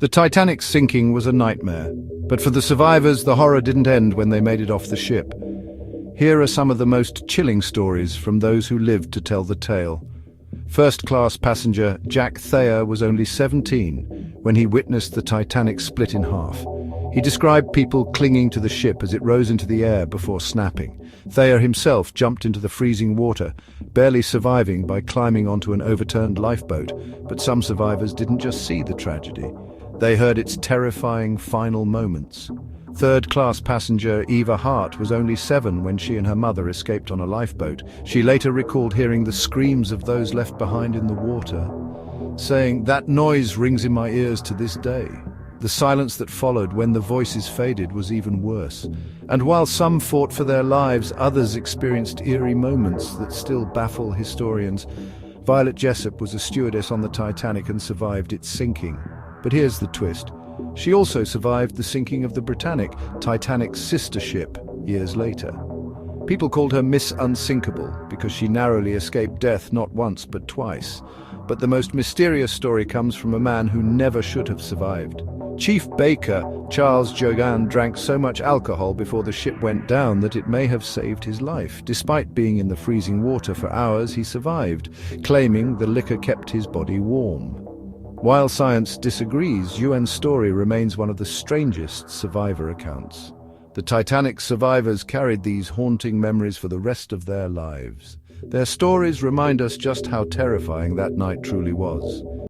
The Titanic's sinking was a nightmare, but for the survivors, the horror didn't end when they made it off the ship. Here are some of the most chilling stories from those who lived to tell the tale. First-class passenger Jack Thayer was only 17 when he witnessed the Titanic split in half. He described people clinging to the ship as it rose into the air before snapping. Thayer himself jumped into the freezing water, barely surviving by climbing onto an overturned lifeboat. But some survivors didn't just see the tragedy. They heard its terrifying final moments. Third-class passenger Eva Hart was only 7 when she and her mother escaped on a lifeboat. She later recalled hearing the screams of those left behind in the water, saying, "That noise rings in my ears to this day." The silence that followed when the voices faded was even worse. And while some fought for their lives, others experienced eerie moments that still baffle historians. Violet Jessop was a stewardess on the Titanic and survived its sinking. But here's the twist. She also survived the sinking of the Britannic, Titanic's sister ship, years later. People called her Miss Unsinkable because she narrowly escaped death not once but twice. But the most mysterious story comes from a man who never should have survived. Chief Baker Charles Jogan drank so much alcohol before the ship went down that it may have saved his life. Despite being in the freezing water for hours, he survived, claiming the liquor kept his body warm. While science disagrees, Yuan's story remains one of the strangest survivor accounts. The Titanic survivors carried these haunting memories for the rest of their lives. Their stories remind us just how terrifying that night truly was.